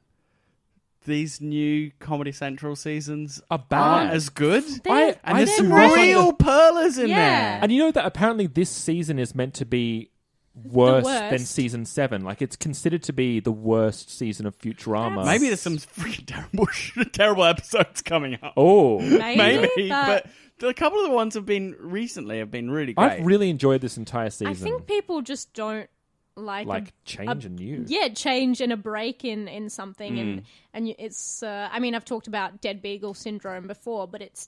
these new Comedy Central seasons aren't as good. And there's some real pearlers in there. And you know that apparently this season is meant to be worse than season 7. Like, it's considered to be the worst season of Futurama. Maybe there's some freaking terrible episodes coming up. Oh, maybe. But a couple of the ones have been really great. I've really enjoyed this entire season. I think people just don't like change and new. Yeah, change and a break in something, and it's. I mean, I've talked about dead beagle syndrome before, but it's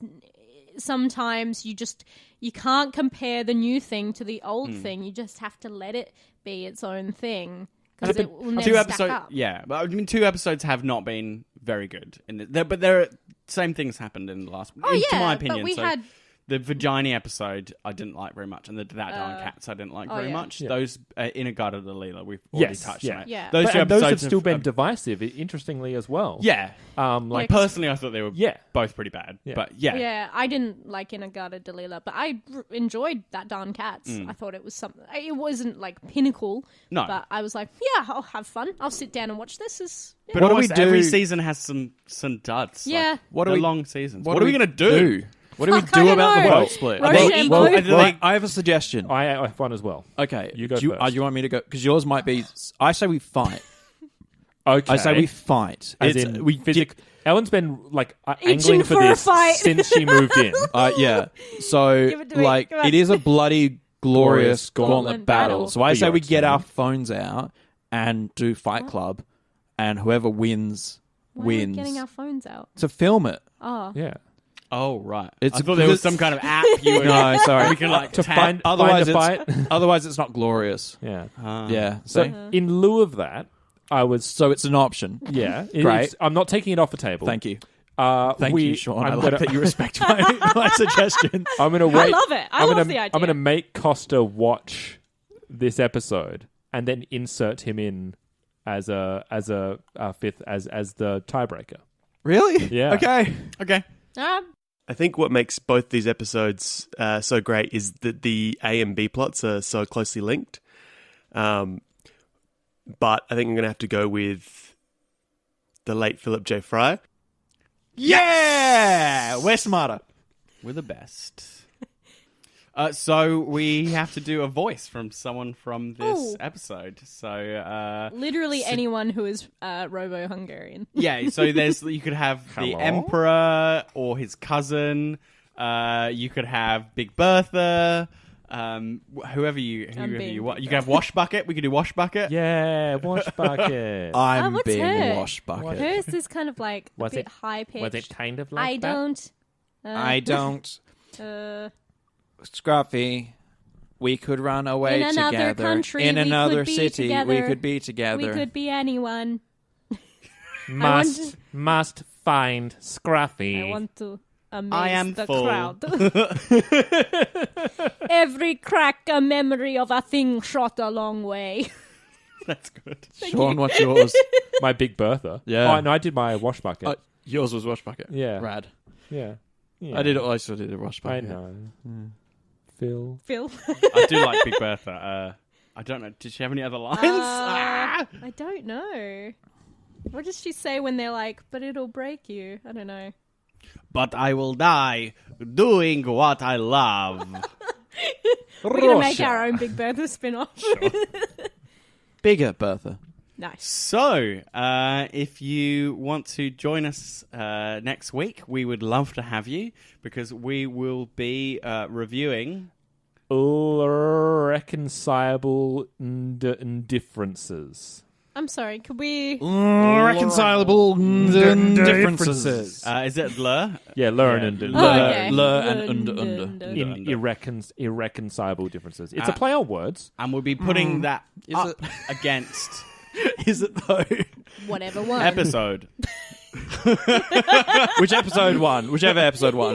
sometimes you can't compare the new thing to the old thing. You just have to let it be its own thing, because it will never stack up. Yeah, but I mean, 2 episodes have not been very good, but there same things happened in the last. Oh yeah, to my opinion, but we had. The Vagina episode I didn't like very much, and That Darn Cats I didn't like very much. Yeah. Those In a Gutter to Leela, we've already touched on it. Yeah. Those two those episodes have still been divisive, interestingly, as well. Yeah. Like Personally, I thought they were both pretty bad. Yeah. But yeah. Yeah, I didn't like In a Gutter to Leela, but I enjoyed That Darn Cats. I thought it was something. It wasn't like pinnacle. No. But I was like, yeah, I'll have fun. I'll sit down and watch this. But What do almost we do? every season has some duds. Yeah. Like, What are they're we- long seasons. What What are we going to do? What do we Fuck, I do don't about the know. vote split? Rochambeau. I have a suggestion. I have one as well. Okay, You go do first. you want me to go? Because yours might be. I say we fight. Okay. I say we fight. As It's- in we physic- Ellen's been like Itching angling for for a this fight. since she moved in. Yeah. So Give it to me. like Come on. it is a bloody glorious gauntlet Gauntlet battle. battle. So I For say your we get team. our phones out and do Fight Club, and whoever wins Why are we wins getting our phones out? to film it. Oh. Yeah. Oh, right. It's I thought there was because- some kind of app you were No, sorry. we can like To tap. find Otherwise, a fight. otherwise it's not glorious. Yeah. Yeah. So See? in lieu of that, I was So it's an option. Great. I'm not taking it off the table. Thank you. Thank you, Sean. I'm I gonna, like that you respect my suggestion. I'm gonna I wait. love it. I I'm love gonna, the idea. I'm gonna make Costa watch this episode and then insert him in as a fifth as the tiebreaker. Really? Yeah. Okay. I think what makes both these episodes so great is that the A and B plots are so closely linked. But I think I'm going to have to go with the late Philip J. Fry. Yeah! We're smarter. We're the best. So we have to do a voice from someone from this Ooh. episode. So Literally anyone who is Robo-Hungarian. yeah, so you could have the Hello? Emperor or his cousin. You could have Big Bertha. Whoever you being want. Big You could have Washbucket. We could do Washbucket. Yeah, wash bucket. I'm what's being her? wash bucket. Hers is kind of like Was a bit it- high-pitched. Was it kind of like I that? don't. I don't. Uh, Scruffy. We could run away in another together. country, in we another could be city, together. we could be together. We could be anyone. Must find Scruffy. I want to amaze I am the full. crowd. Every crack a memory of a thing shot a long way. That's good. Sean, what's yours? My Big Bertha. Yeah. Oh, no, I did my wash bucket. Yours was wash bucket. Yeah. Rad. Yeah. I did. I also did a wash I bucket. know. Phil. I do like Big Bertha. I don't know. Did she have any other lines? I don't know. What does she say when they're like, but it'll break you? I don't know. But I will die doing what I love. We're going to make our own Big Bertha spin-off. Bigger Bertha. Nice. So, if you want to join us next week, we would love to have you because we will be reviewing Irreconcilable differences. I'm sorry, could we... Reconcilable differences. Is it Lur? Yeah, learn and okay. irreconcilable differences. It's a play on words. And we'll be putting that Is up it? against Is it though? Whatever one. episode. Whichever episode won,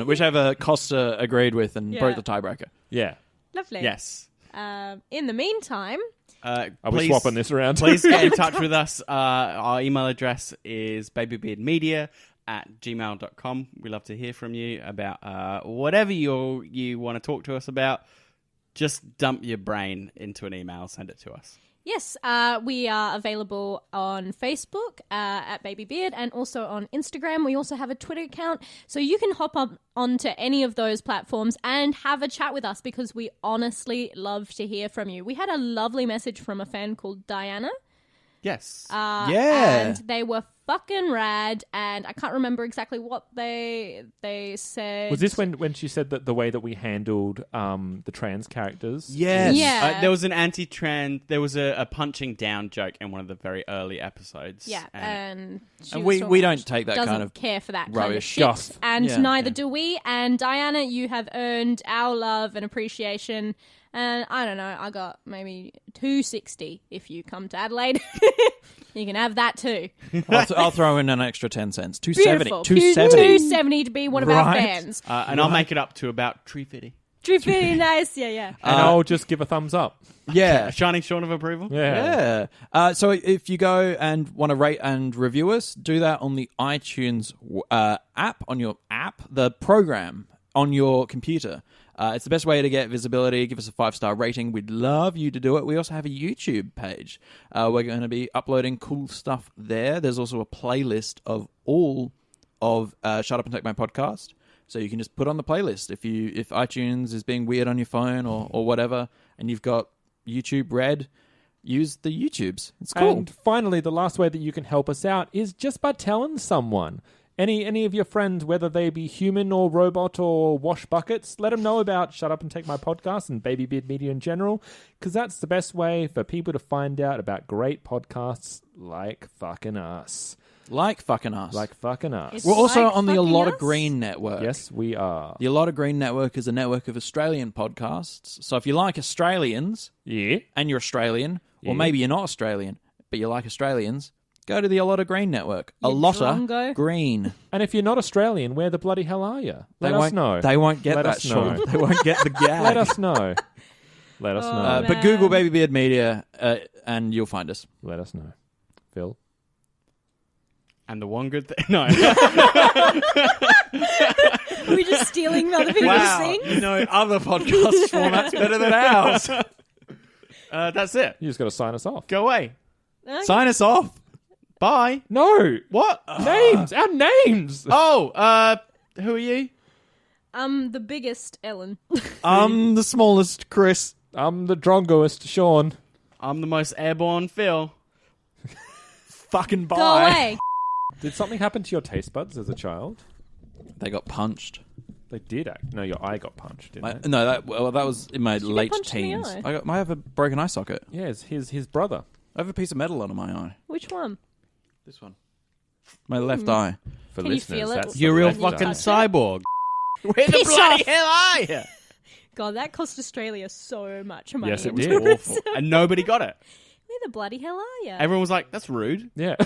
whichever Costa agreed with and broke the tiebreaker. Yeah. Lovely. Yes. In the meantime... Are we swapping this around? Please get in touch with us. Our email address is babybeardmedia@gmail.com. We love to hear from you about whatever you want to talk to us about. Just dump your brain into an email. Send it to us. Yes, we are available on Facebook at Baby Beard and also on Instagram. We also have a Twitter account. So you can hop up onto any of those platforms and have a chat with us because we honestly love to hear from you. We had a lovely message from a fan called Diana. Yes. And they were fucking rad, and I can't remember exactly what they said. Was this when she said that the way that we handled the trans characters? Yes. Yeah. There was an anti-trans... There was a punching down joke in one of the very early episodes. Yeah, and we don't take that doesn't kind of care for that kind of rubbish shit, stuff. and Yeah. neither do we. And Diana, you have earned our love and appreciation. And I don't know, I got maybe $2.60 if you come to Adelaide. You can have that too. I'll throw in an extra 10 cents. Beautiful. $2.70. $2.70 to be one of our Right. fans. And I'll make it up to about $3.50. Really nice, yeah. And I'll just give a thumbs up. Yeah. A shining short of approval. Yeah. So if you go and want to rate and review us, do that on the iTunes app, on your app, the program on your computer. It's the best way to get visibility. Give us a 5-star rating. We'd love you to do it. We also have a YouTube page. We're going to be uploading cool stuff there. There's also a playlist of all of Shut Up and Take My Podcast. So you can just put on the playlist. If iTunes is being weird on your phone or whatever, and you've got YouTube Red, use the YouTubes. It's cool. And finally, the last way that you can help us out is just by telling someone. Any of your friends, whether they be human or robot or wash buckets, let them know about Shut Up and Take My Podcast and Baby Beard Media in general, because that's the best way for people to find out about great podcasts like fucking us. Like fucking us. Like fucking us. It's We're also like on the A fucking Lot of us? Green network. Yes, we are. The A Lot of Green network is a network of Australian podcasts. So if you like Australians, Yeah. and you're Australian, Yeah. or maybe you're not Australian, but you like Australians, go to the A Lot of Green network. A Lotta drongo. Green. And if you're not Australian, where the bloody hell are you? Let us know. They won't get Let that, us know. Sean. They won't get the gag. Let us know. Let us know. But Google Baby Beard Media, and you'll find us. Let us know. Phil? And the one good thing... No. Are we just stealing other people's things? You know, other podcast formats better than ours. That's it. You just got to sign us off. Go away. Sign us off. Bye. No! What? Names! Our names! Oh, who are you? I'm the biggest Ellen. I'm the smallest Chris. I'm the drongoest Sean. I'm the most airborne Phil. Fucking bye. Go away. Did something happen to your taste buds as a child? They got punched. They did act. No, your eye got punched, didn't it? No, that was in my you late get punched in the teens. eye? I have a broken eye socket. Yeah, it's his brother. I have a piece of metal under my eye. Which one? This one. My left eye. For Can you listeners, feel it? that's You're a the real left fucking eye. touch it? cyborg. Where the Piss bloody off. hell are you? God, that cost Australia so much money. Yes, it in did. tourism. Awful. And nobody got it. Where the bloody hell are you? Everyone was like, "That's rude." Yeah.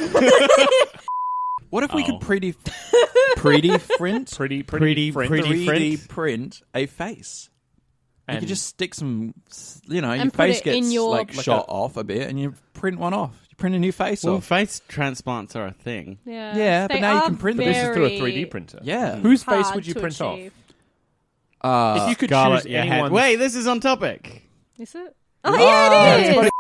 What if we could pretty print a face? You could just stick some, your put face it in gets your- shot off a bit, and you print one off. You print a new face Well, off. face transplants are a thing. Yeah, but They now you are can print them. This is through a very 3D printer. Yeah. Whose face hard would you to print achieve. off? If you could Scarlett choose Johansson. anyone. Wait, this is on topic. Is it? Oh, yeah, it is.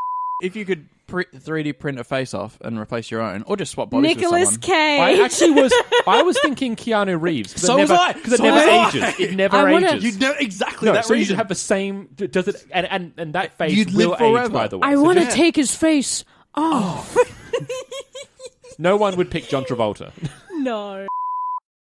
If you could 3D print a face off and replace your own, or just swap bodies Nicholas with someone. Cage. I was thinking Keanu Reeves. So was I. Because it So never was I. ages. It never I wanna- ages. You'd know exactly No, that so you reason. should have the same. Does it? And that face You'd will live age, forever. by the way. I So want to just- take his face off. No one would pick John Travolta. No.